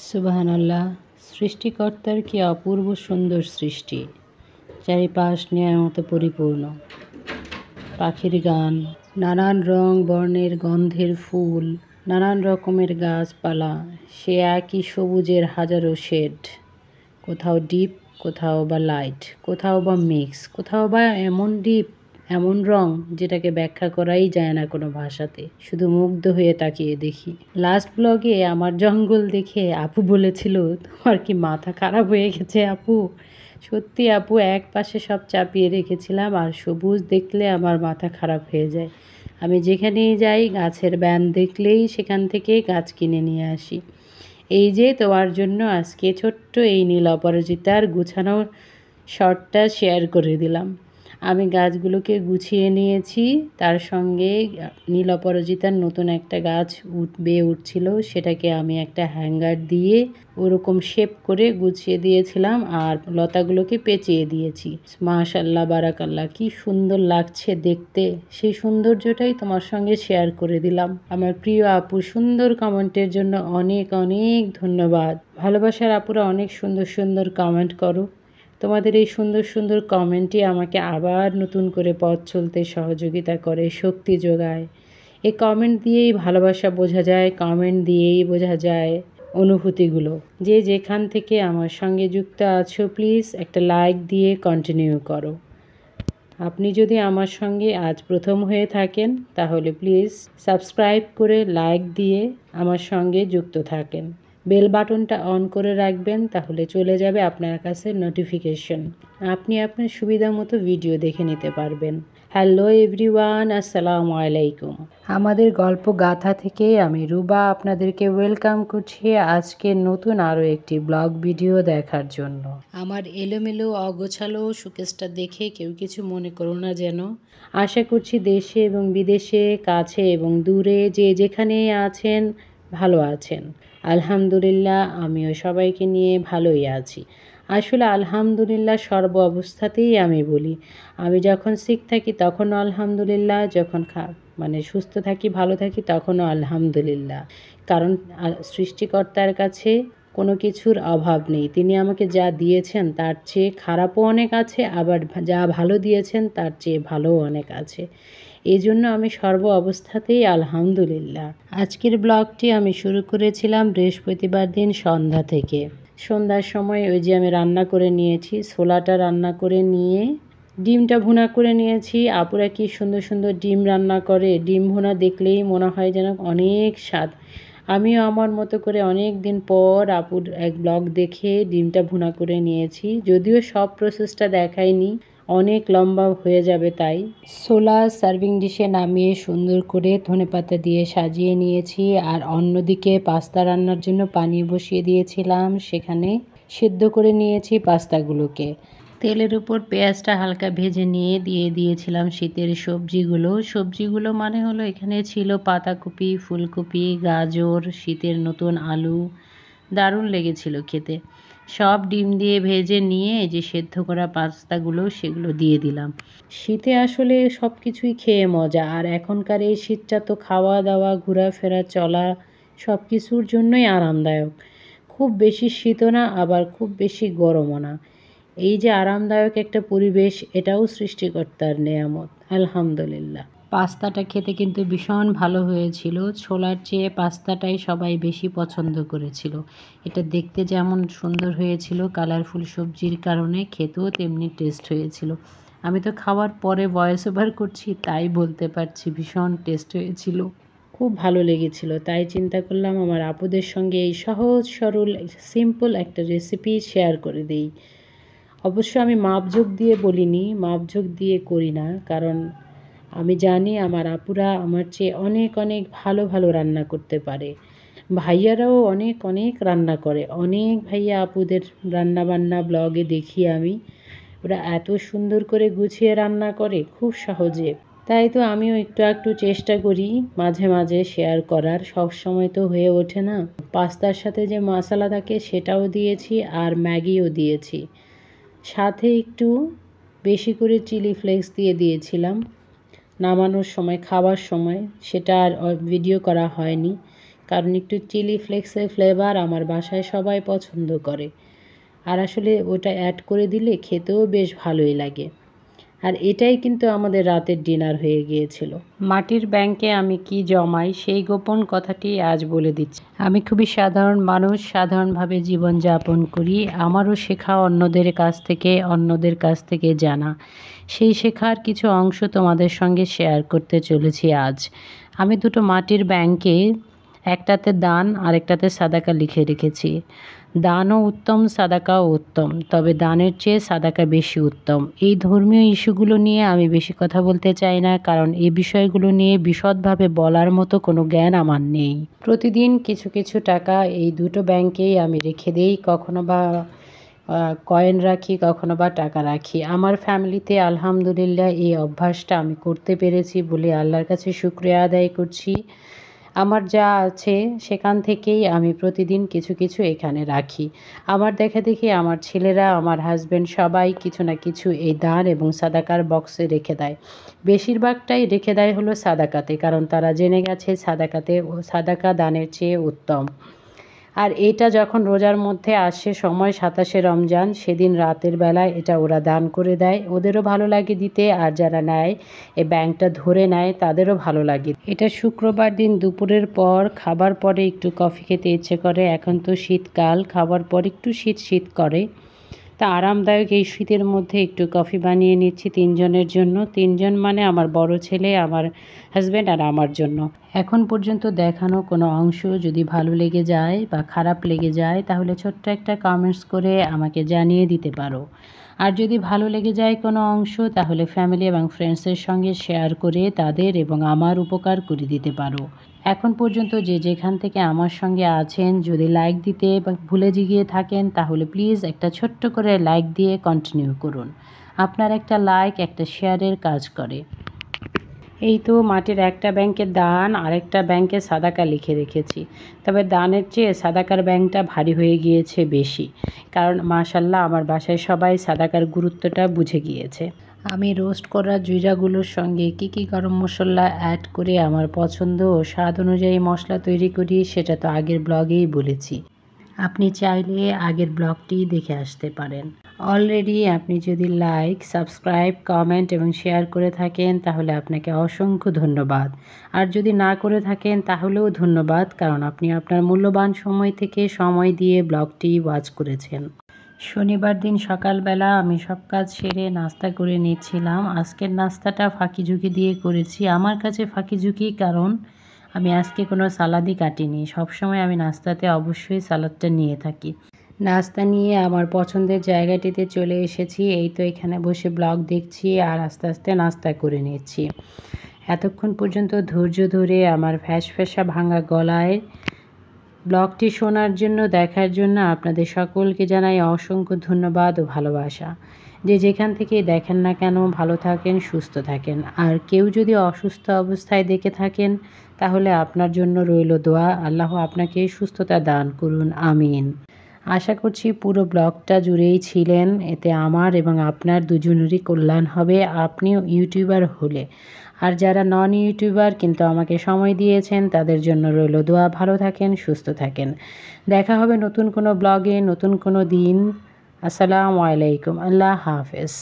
সুবহানাল্লাহ, সৃষ্টিকর্তার কি অপূর্ব সুন্দর সৃষ্টি। চারিপাশ ন্যায়মত পরিপূর্ণ। পাখির গান, নানান রং বর্ণের গন্ধের ফুল, নানান রকমের গাছপালা, সে একই সবুজের হাজারো শেড। কোথাও ডিপ, কোথাও বা লাইট, কোথাও বা মিক্স, কোথাও বা এমন ডিপ, এমন রং যেটাকে ব্যাখ্যা করাই যায় না কোনো ভাষাতে। শুধু মুগ্ধ হয়ে তাকিয়ে দেখি। লাস্ট ব্লগে আমার জঙ্গল দেখে আপু বলেছিল, তোমার কি মাথা খারাপ হয়ে গেছে আপু? সত্যি আপু, এক পাশে সব চাপিয়ে রেখেছিলাম, আর সবুজ দেখলে আমার মাথা খারাপ হয়ে যায়। আমি যেখানেই যাই গাছের ব্যান দেখলেই সেখান থেকে গাছ কিনে নিয়ে আসি। এই যে তোমার জন্য আজকে ছোট্ট এই নীল অপরাজিতার গুছানোর শর্টটা শেয়ার করে দিলাম। আমি গাছগুলোকে গুছিয়ে নিয়েছি, তার সঙ্গে নীল অপরাজিতার নতুন একটা গাছ বেয়ে উঠছিল, সেটাকে আমি একটা হ্যাঙ্গার দিয়ে ওরকম শেপ করে গুছিয়ে দিয়েছিলাম, আর লতাগুলোকে পেঁচিয়ে দিয়েছি। মাশাআল্লাহ বারাকাল্লাহ, কি সুন্দর লাগছে দেখতে। সেই সৌন্দর্যটাই তোমার সঙ্গে শেয়ার করে দিলাম। আমার প্রিয় আপু, সুন্দর কমেন্টের জন্য অনেক অনেক ধন্যবাদ। ভালোবাসার আপুরা অনেক সুন্দর সুন্দর কমেন্ট করো। তোমাদের এই সুন্দর সুন্দর কমেন্টই আমাকে আবার নতুন করে পথ চলতে সহযোগিতা করে, শক্তি যোগায়। এই কমেন্ট দিয়েই ভালোবাসা বোঝা যায়, কমেন্ট দিয়েই বোঝা যায় অনুভূতিগুলো। যে যেখান থেকে আমার সঙ্গে যুক্ত আছো, প্লিজ একটা লাইক দিয়ে কন্টিনিউ করো। আপনি যদি আমার সঙ্গে আজ প্রথম হয়ে থাকেন, তাহলে প্লিজ সাবস্ক্রাইব করে লাইক দিয়ে আমার সঙ্গে যুক্ত থাকেন। বেল বাটনটা অন করে রাখবেন, তাহলে চলে যাবে আপনার কাছে নোটিফিকেশন। আপনি আপনার সুবিধা মতো ভিডিও দেখে নিতে পারবেন। হ্যালো এভরিওয়ান, আসসালামু আলাইকুম। আমাদের গল্প গাথা থেকে আমি রুবা আপনাদেরকে ওয়েলকাম করছি আজকের নতুন আরও একটি ব্লগ ভিডিও দেখার জন্য। আমার এলোমেলো অগোছালো শোকেসটা দেখে কেউ কিছু মনে করো না যেন। আশা করছি দেশে এবং বিদেশে, কাছে এবং দূরে, যে যেখানে আছেন ভালো আছেন। আলহামদুলিল্লাহ, আমিও সবাইকে নিয়ে ভালোই আছি। আসলে আলহামদুলিল্লাহ সর্ব অবস্থাতেই আমি বলি। আমি যখন সিক থাকি তখনও আলহামদুলিল্লাহ, যখন সুস্থ থাকি, ভালো থাকি, তখনও আলহামদুলিল্লাহ। কারণ সৃষ্টিকর্তার কাছে কোনো কিছুর অভাব নেই। তিনি আমাকে যা দিয়েছেন তার চেয়ে খারাপও অনেক আছে, আবার যা ভালো দিয়েছেন তার চেয়ে ভালোও অনেক আছে। এই জন্য আমি সর্ব অবস্থাতেই আলহামদুলিল্লাহ। আজকের ব্লগটি আমি শুরু করেছিলাম বৃহস্পতিবার দিন সন্ধ্যা থেকে। সন্ধ্যার সময় ওই যে আমি রান্না করে নিয়েছি, ছোলাটা রান্না করে নিয়ে ডিমটা ভুনা করে নিয়েছি। আপুরা কি সুন্দর সুন্দর ডিম রান্না করে, ডিম ভুনা দেখলেই মনে হয় যেন অনেক স্বাদ। আমিও আমার মতো করে অনেক দিন পর আপুর এক ব্লগ দেখে ডিমটা ভুনা করে নিয়েছি। যদিও সব প্রসেসটা দেখাইনি, অনেক লম্বা হয়ে যাবে তাই। ছোলা সার্ভিং ডিশে নামিয়ে সুন্দর করে ধনেপাতা দিয়ে সাজিয়ে নিয়েছি, আর অন্যদিকে পাস্তা রান্নার জন্য পানি বসিয়ে দিয়েছিলাম। সেখানে সিদ্ধ করে নিয়েছি পাস্তাগুলোকে। তেলের উপর পেঁয়াজটা হালকা ভেজে নিয়ে দিয়ে দিয়েছিলাম শীতের সবজিগুলো মানে হলো, এখানে ছিল পাতাকপি, ফুলকপি, গাজর, শীতের নতুন আলু। দারুণ লেগেছিল খেতে। সব ডিম দিয়ে ভেজে নিয়ে এই যে সেদ্ধ করা পাস্তাগুলো সেগুলো দিয়ে দিলাম। শীতে আসলে সব কিছুই খেয়ে মজা, আর এখনকার এই শীতটা তো খাওয়া দাওয়া, ঘোরাফেরা, চলা সব কিছুর জন্যই আরামদায়ক। খুব বেশি শীতও না, আবার খুব বেশি গরমও না। এই যে আরামদায়ক একটা পরিবেশ, এটাও সৃষ্টিকর্তার নেয়ামত। আলহামদুলিল্লাহ। পাস্তাটা খেতে কিন্তু ভীষণ ভালো হয়েছিল। ছোলার চেয়ে পাস্তাটাই সবাই বেশি পছন্দ করেছিল। এটা দেখতে যেমন সুন্দর হয়েছিল, কালারফুল সবজির কারণে খেতেও তেমনি টেস্ট হয়েছিল। আমি তো খাওয়ার পরে ভয়েস ওভার করছি, তাই বলতে পারছি ভীষণ টেস্ট হয়েছিল, খুব ভালো লেগেছিল। তাই চিন্তা করলাম আমার আপুদের সঙ্গে এই সহজ সরল সিম্পল একটা রেসিপি শেয়ার করে দিই। অবশ্য আমি মাপঝোঁক দিয়ে বলিনি, মাপঝোঁক দিয়ে করি না, কারণ আমি জানি আমার আপুরা আমার চেয়ে অনেক অনেক ভালো ভালো রান্না করতে পারে। ভাইয়ারাও অনেক অনেক রান্না করে, অনেক ভাইয়া আপুদের রান্নাবান্না ব্লগে দেখি আমি। ওরা এত সুন্দর করে গুছিয়ে রান্না করে খুব সহজে। তাই তো আমিও একটু একটু চেষ্টা করি মাঝে মাঝে শেয়ার করার, সব সময় তো হয়ে ওঠে না। পাস্তার সাথে যে মশলা থাকে সেটাও দিয়েছি, আর ম্যাগিও দিয়েছি। সাথে একটু বেশি করে চিলি ফ্লেক্স দিয়ে দিয়েছিলাম। নামানোর সময়, খাওয়ার সময় সেটা আর ভিডিও করা হয়নি, কারণ একটু চিলি ফ্লেক্সের ফ্লেভার আমার বাসায় সবাই পছন্দ করে। আর আসলে ওটা অ্যাড করে দিলে খেতেও বেশ ভালোই লাগে। আর এটাই কিন্তু আমাদের রাতের ডিনার হয়ে গিয়েছিল। মাটির ব্যাংকে আমি কি জমাই সেই গোপন কথাটি আজ বলে দিচ্ছি। আমি খুবই সাধারণ মানুষ, সাধারণভাবে জীবনযাপন করি। আমারও শেখা অন্যদের কাছ থেকে জানা। সেই শেখার কিছু অংশ তোমাদের সঙ্গে শেয়ার করতে চলেছি আজ। আমি দুটো মাটির ব্যাংকে, একটাতে দান আর একটাতে সাদাকা লিখে রেখেছি। দানও উত্তম, সাদাকাও উত্তম, তবে দানের চেয়ে সাদাকা বেশি উত্তম। এই ধর্মীয় ইস্যুগুলো নিয়ে আমি বেশি কথা বলতে চাই না, কারণ এই বিষয়গুলো নিয়ে বিশদভাবে বলার মতো কোনো জ্ঞান আমার নেই। প্রতিদিন কিছু কিছু টাকা এই দুটো ব্যাংকেই আমি রেখে দিই, কখনো বা কয়েন রাখি, কখনো বা টাকা রাখি। আমার ফ্যামিলিতে আলহামদুলিল্লাহ এই অভ্যাসটা আমি করতে পেরেছি বলে আল্লাহর কাছে শুকরিয়া আদায় করছি। আমার যা আছে সেখান থেকেই আমি প্রতিদিন কিছু কিছু এখানে রাখি। আমার দেখাদেখি আমার ছেলেরা, আমার হাজব্যান্ড সবাই কিছু না কিছু এই দান এবং সাদাকার বক্সে রেখে দেয়। বেশিরভাগটাই রেখে দেয় হলো সাদাকাতে, কারণ তারা জেনে গেছে সাদাকা দানের চেয়ে উত্তম। আর এটা যখন রোজার মধ্যে আসে সময় 27শে রমজান, সেদিন রাতের বেলায় এটা ওরা দান করে দেয়। ওদেরও ভালো লাগে দিতে, আর যারা নেয়, এই ব্যাংকটা ধরে নেয়, তাদেরও ভালো লাগে। এটা শুক্রবার দিন দুপুরের পর, খাবার পরে একটু কফি খেতে ইচ্ছে করে। এখন তো শীতকাল, খাবার পর একটু শীত শীত করে, তা আরামদায়ক এই শীতের মধ্যে একটু কফি বানিয়ে নিচ্ছি 3 জনের জন্য। 3 জন মানে আমার বড় ছেলে, আমার হাজব্যান্ড আর আমার জন্য। এখন পর্যন্ত দেখানো কোনো অংশ যদি ভালো লেগে যায় বা খারাপ লেগে যায়, তাহলে ছোট্ট একটা কমেন্টস করে আমাকে জানিয়ে দিতে পারো। আর যদি ভালো লেগে যায় কোনো অংশ, তাহলে ফ্যামিলি এবং ফ্রেন্ডসের সঙ্গে শেয়ার করে তাদের এবং আমার উপকার করে দিতে পারো। এখন পর্যন্ত যে যেখান থেকে আমার সঙ্গে আছেন, যদি লাইক দিতে বা ভুলে গিয়ে থাকেন, তাহলে প্লিজ একটা ছোট্ট করে লাইক দিয়ে কন্টিনিউ করুন। আপনার একটা লাইক একটা শেয়ারের কাজ করে। এই তো মাটির একটা ব্যাংকে দান, আরেকটা ব্যাংকে সাদাকা লিখে রেখেছি। তবে দানের চেয়ে সাদাকার ব্যাংকটা ভারী হয়ে গিয়েছে বেশি, কারণ মাশাল্লাহ আমার বাসায় সবাই সাদাকার গুরুত্বটা বুঝে গিয়েছে। আমি রোস্ট করা জিরাগুলোর সঙ্গে কী গরম মশলা অ্যাড করে আমার পছন্দ ও স্বাদ অনুযায়ী মশলা তৈরি করি, সেটা তো আগের ব্লগেই বলেছি। আপনি চাইলে আগের ব্লগটি দেখে আসতে পারেন। অলরেডি আপনি যদি লাইক, সাবস্ক্রাইব, কমেন্ট এবং শেয়ার করে থাকেন, তাহলে আপনাকে অসংখ্য ধন্যবাদ। আর যদি না করে থাকেন তাহলেও ধন্যবাদ, কারণ আপনি আপনার মূল্যবান সময় থেকে সময় দিয়ে ব্লগটি ওয়াচ করেছেন। শনিবার দিন সকালবেলা আমি সব কাজ সেরে নাস্তা করে নিচ্ছিলাম। আজকের নাস্তাটা ফাঁকিঝুঁকি দিয়ে করেছি। আমার কাছে ফাঁকিঝুঁকি, কারণ আমি আজকে কোনো সালাদই কাটিনি। সবসময় আমি নাস্তাতে অবশ্যই সালাদটা নিয়ে থাকি। নাস্তা নিয়ে আমার পছন্দের জায়গাটিতে চলে এসেছি। এই তো এখানে বসে ব্লগ দেখছি আর আস্তে আস্তে নাস্তা করে নিচ্ছি। এতক্ষণ পর্যন্ত ধৈর্য ধরে আমার ফ্যাঁসা ভাঙা গলায় ব্লগটি শোনার জন্য, দেখার জন্য আপনাদের সকলকে জানাই অসংখ্য ধন্যবাদ ও ভালোবাসা। যে যেখান থেকে দেখেন না কেন, ভালো থাকেন, সুস্থ থাকেন। আর কেউ যদি অসুস্থ অবস্থায় দেখে থাকেন, তাহলে আপনার জন্য রইল দোয়া। আল্লাহ আপনাকে সুস্থতা দান করুন, আমিন। আশা করছি পুরো ব্লগটা জুড়েই ছিলেন, এতে আমার এবং আপনার দুজনেরই কল্যাণ হবে, আপনিও ইউটিউবার হলে। আর যারা নন ইউটিউবার কিন্তু আমাকে সময় দিয়েছেন, তাদের জন্য রইল দোয়া। ভালো থাকেন, সুস্থ থাকেন। দেখা হবে নতুন কোনো ব্লগে, নতুন কোনো দিন। আসসালামু আলাইকুম। আল্লাহ হাফেজ।